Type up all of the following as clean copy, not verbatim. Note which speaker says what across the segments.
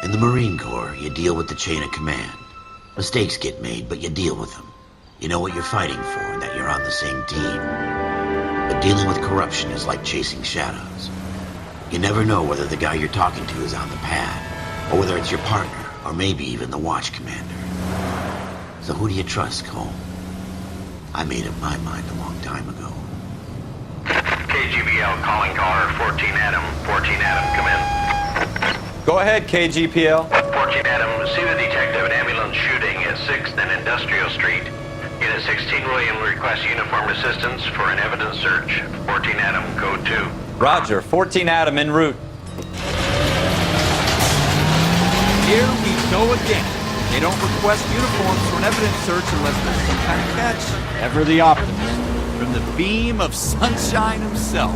Speaker 1: In the Marine Corps, you deal with the chain of command. Mistakes get made, but you deal with them. You know what you're fighting for and that you're on the same team. But dealing with corruption is like chasing shadows. You never know whether the guy you're talking to is on the pad, or whether it's your partner, or maybe even the watch commander. So who do you trust, Cole? I made up my mind a long time ago.
Speaker 2: KGBL calling car 14 Adam. 14 Adam, come in.
Speaker 3: Go ahead, KGPL.
Speaker 2: 14 Adam, see the detective an ambulance shooting at 6th and Industrial Street. Unit 16 William requests uniformed assistance for an evidence search. 14 Adam, code 2.
Speaker 3: Roger, 14 Adam en route.
Speaker 4: Here we go again. They don't request uniforms for an evidence search unless there's some kind of catch. Ever the optimist. From the beam of sunshine himself.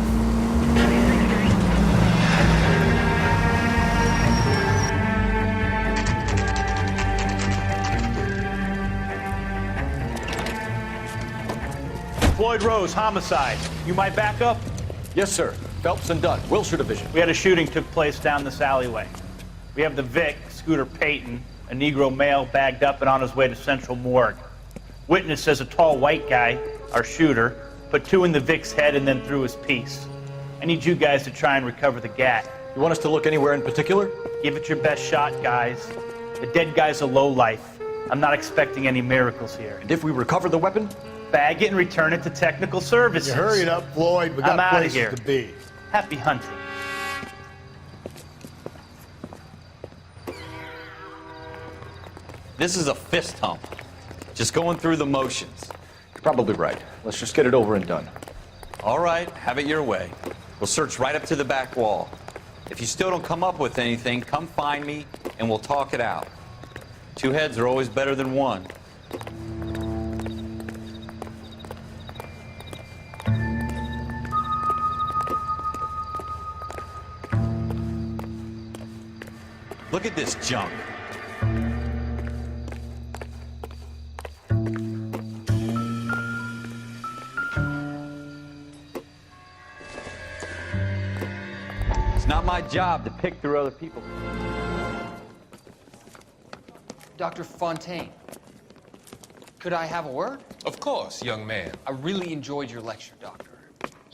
Speaker 5: Floyd Rose, homicide. You might back up?
Speaker 6: Yes, sir. Phelps and Dunn, Wilshire Division.
Speaker 5: We had a shooting took place down this alleyway. We have the Vic, Scooter Payton, a Negro male bagged up and on his way to Central Morgue. Witness says a tall white guy, our shooter, put 2 in the Vic's head and then threw his piece. I need you guys to try and recover the gat.
Speaker 6: You want us to look anywhere in particular?
Speaker 5: Give it your best shot, guys. The dead guy's a lowlife. I'm not expecting any miracles here.
Speaker 6: And if we recover the weapon?
Speaker 5: Bag it and return it to technical services.
Speaker 7: You hurry it up, Floyd. We got
Speaker 5: I'm outta
Speaker 7: places
Speaker 5: here.
Speaker 7: to be.
Speaker 5: Happy hunting.
Speaker 3: This is a fist hump. Just going through the motions.
Speaker 6: You're probably right. Let's just get it over and done.
Speaker 3: All right, have it your way. We'll search right up to the back wall. If you still don't come up with anything, come find me and we'll talk it out. 2 heads are always better than 1. Look at this junk. It's not my job to pick through other people's.
Speaker 8: Dr. Fontaine, could I have a word?
Speaker 9: Of course, young man.
Speaker 8: I really enjoyed your lecture, Doctor.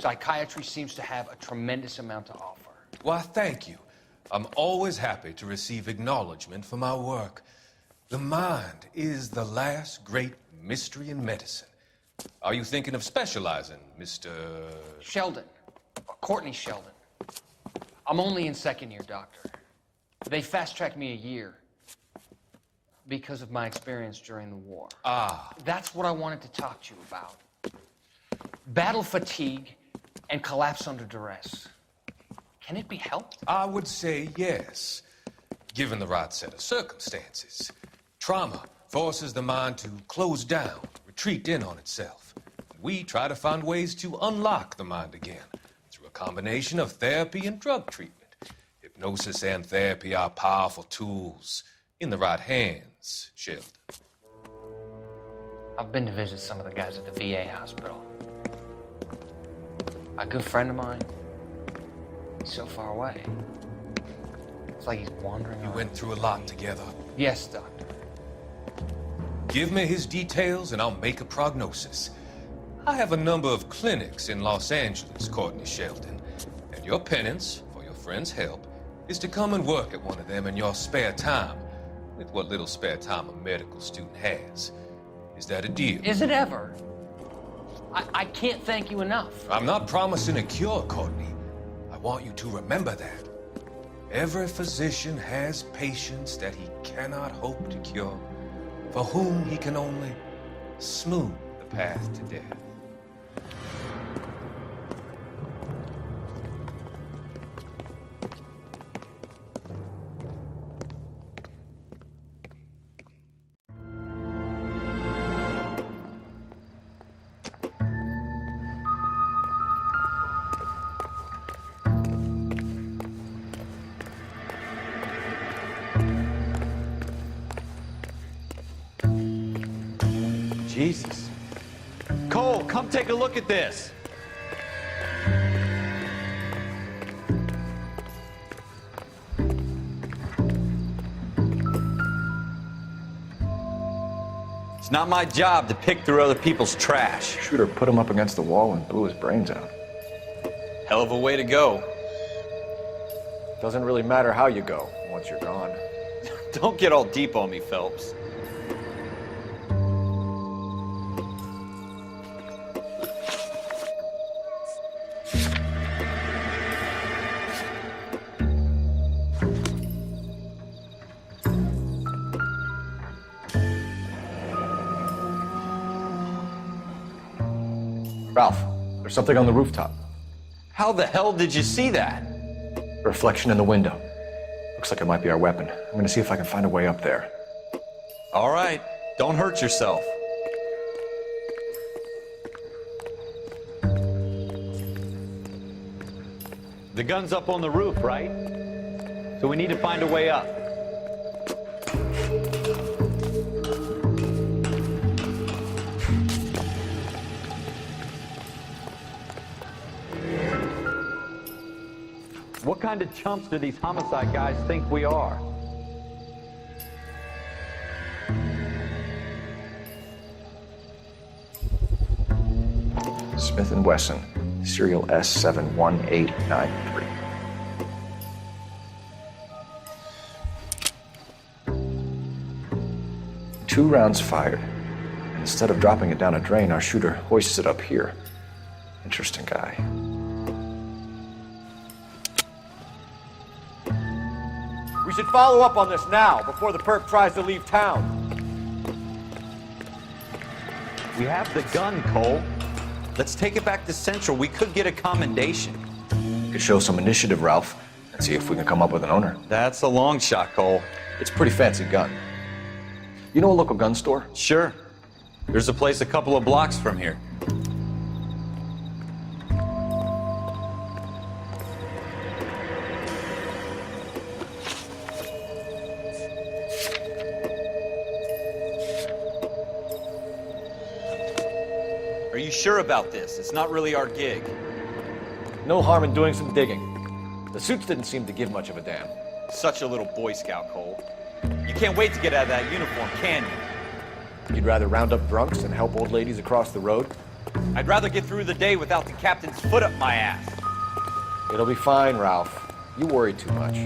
Speaker 8: Psychiatry seems to have a tremendous amount to offer.
Speaker 9: Why, thank you. I'm always happy to receive acknowledgement for my work. The mind is the last great mystery in medicine. Are you thinking of specializing, Mr.
Speaker 8: Sheldon, or Courtney Sheldon. I'm only in 2nd year, Doctor. They fast-tracked me a year because of my experience during the war.
Speaker 9: Ah.
Speaker 8: That's what I wanted to talk to you about. Battle fatigue and collapse under duress. Can it be helped?
Speaker 9: I would say yes, given the right set of circumstances. Trauma forces the mind to close down, retreat in on itself. We try to find ways to unlock the mind again through a combination of therapy and drug treatment. Hypnosis and therapy are powerful tools in the right hands, Sheldon.
Speaker 8: I've been to visit some of the guys at the VA hospital. A good friend of mine, he's so far away. It's like he's wandering
Speaker 9: You
Speaker 8: around.
Speaker 9: went through a lot together.
Speaker 8: Yes, Doctor.
Speaker 9: Give me his details and I'll make a prognosis. I have a number of clinics in Los Angeles, Courtney Sheldon, and your penance, for your friend's help, is to come and work at one of them in your spare time, with what little spare time a medical student has. Is that a deal?
Speaker 8: Is it ever? I can't thank you enough.
Speaker 9: I'm not promising a cure, Courtney. I want you to remember that. Every physician has patients that he cannot hope to cure, for whom he can only smooth the path to death.
Speaker 3: Jesus. Cole, come take a look at this. It's not my job to pick through other people's trash.
Speaker 6: Shooter put him up against the wall and blew his brains out.
Speaker 3: Hell of a way to go.
Speaker 6: Doesn't really matter how you go once you're gone.
Speaker 3: Don't get all deep on me, Phelps.
Speaker 6: Ralph, there's something on the rooftop.
Speaker 3: How the hell did you see that?
Speaker 6: A reflection in the window. Looks like it might be our weapon. I'm gonna see if I can find a way up there.
Speaker 3: All right, don't hurt yourself. The gun's up on the roof, right? So we need to find a way up. What kind of chumps do these homicide guys think we are?
Speaker 6: Smith & Wesson, serial S71893. Two rounds fired. And instead of dropping it down a drain, our shooter hoists it up here. Interesting guy.
Speaker 4: We should follow up on this now, before the perp tries to leave town.
Speaker 3: We have the gun, Cole. Let's take it back to Central. We could get a commendation.
Speaker 6: We could show some initiative, Ralph, and see if we can come up with an owner.
Speaker 3: That's a long shot, Cole.
Speaker 6: It's a pretty fancy gun. You know a local gun store?
Speaker 3: Sure. There's a place a couple of blocks from here. Are you sure about this? It's not really our gig.
Speaker 6: No harm in doing some digging. The suits didn't seem to give much of a damn.
Speaker 3: Such a little Boy Scout, Cole. You can't wait to get out of that uniform, can you?
Speaker 6: You'd rather round up drunks and help old ladies across the road?
Speaker 3: I'd rather get through the day without the captain's foot up my ass.
Speaker 6: It'll be fine, Ralph. You worry too much.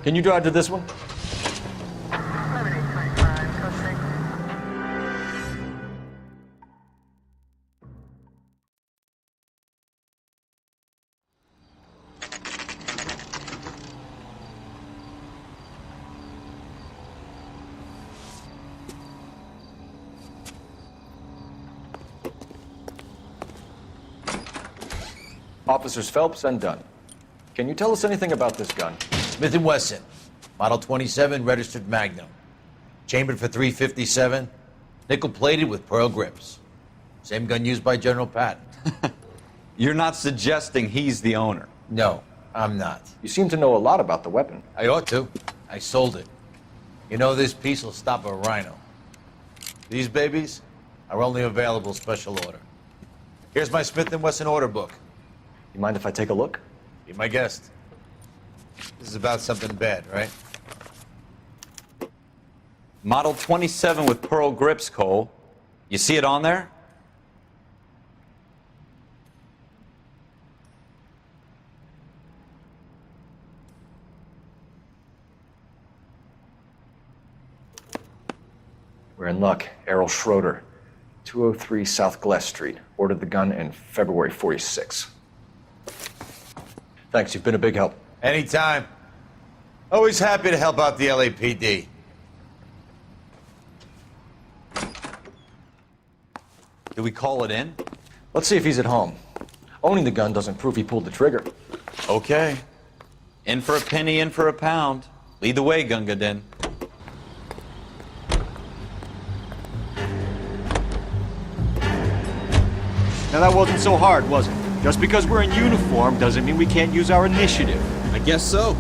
Speaker 6: Can you drive to this one? Officers Phelps and Dunn. Can you tell us anything about this gun?
Speaker 7: Smith & Wesson, Model 27, registered Magnum. Chambered for .357, nickel-plated with pearl grips. Same gun used by General Patton.
Speaker 3: You're not suggesting he's the owner?
Speaker 7: No, I'm not.
Speaker 6: You seem to know a lot about the weapon.
Speaker 7: I ought to. I sold it. You know, this piece will stop a rhino. These babies are only available special order. Here's my Smith & Wesson order book.
Speaker 6: You mind if I take a look?
Speaker 7: Be my guest. This is about something bad, right?
Speaker 3: Model 27 with pearl grips, Cole. You see it on there?
Speaker 6: We're in luck. Errol Schroeder, 203 South Gless Street. Ordered the gun in February '46. Thanks, you've been a big help.
Speaker 7: Anytime. Always happy to help out the LAPD.
Speaker 3: Did we call it in?
Speaker 6: Let's see if he's at home. Owning the gun doesn't prove he pulled the trigger.
Speaker 3: Okay. In for a penny, in for a pound. Lead the way, Gunga Din.
Speaker 4: Now that wasn't so hard, was it? Just because we're in uniform doesn't mean we can't use our initiative.
Speaker 10: I guess so.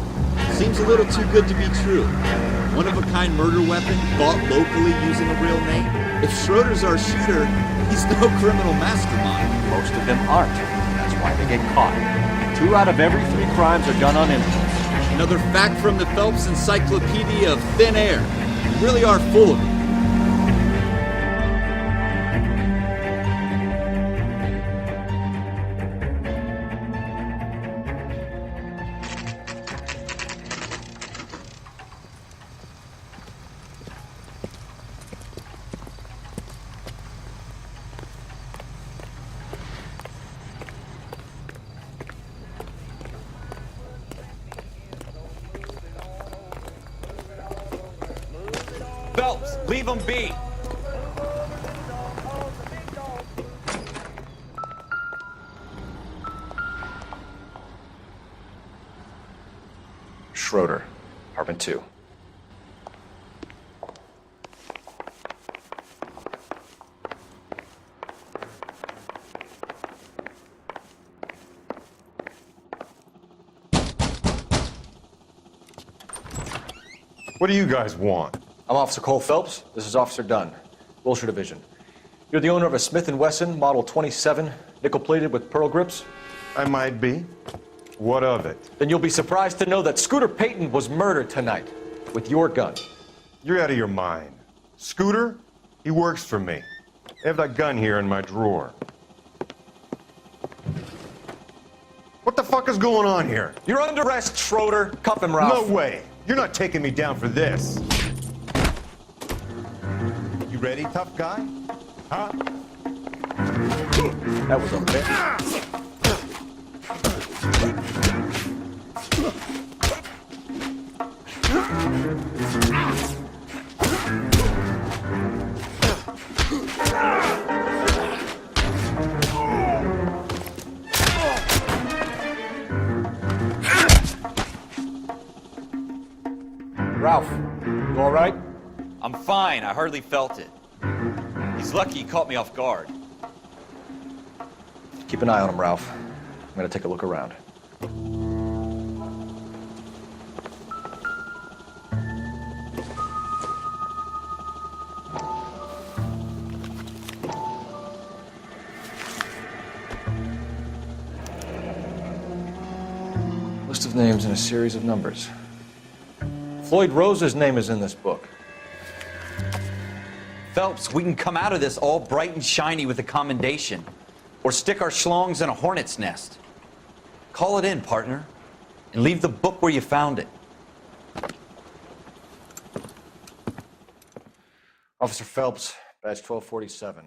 Speaker 10: Seems a little too good to be true. One-of-a-kind murder weapon bought locally using a real name. If Schroeder's our shooter, he's no criminal mastermind.
Speaker 4: Most of them aren't. That's why they get caught. 2 out of every 3 crimes are done on impulse.
Speaker 10: Another fact from the Phelps Encyclopedia of Thin Air. You really are full of it.
Speaker 3: Phelps, leave them be.
Speaker 6: Schroeder, apartment 2.
Speaker 11: What do you guys want?
Speaker 6: I'm Officer Cole Phelps. This is Officer Dunn, Wilshire Division. You're the owner of a Smith & Wesson Model 27, nickel-plated with pearl grips?
Speaker 11: I might be. What of it?
Speaker 6: Then you'll be surprised to know that Scooter Payton was murdered tonight with your gun.
Speaker 11: You're out of your mind. Scooter? He works for me. I have that gun here in my drawer. What the fuck is going on here?
Speaker 6: You're under arrest, Schroeder. Cuff him, Ralph.
Speaker 11: No way. You're not taking me down for this. You ready, tough guy? Huh?
Speaker 6: That was unfair. Ralph, you all right?
Speaker 3: I'm fine. I hardly felt it. He's lucky he caught me off guard.
Speaker 6: Keep an eye on him, Ralph. I'm gonna take a look around. List of names and a series of numbers. Floyd Rose's name is in this book.
Speaker 3: Phelps, we can come out of this all bright and shiny with a commendation. Or stick our schlongs in a hornet's nest. Call it in, partner. And leave the book where you found it.
Speaker 6: Officer Phelps, badge 1247.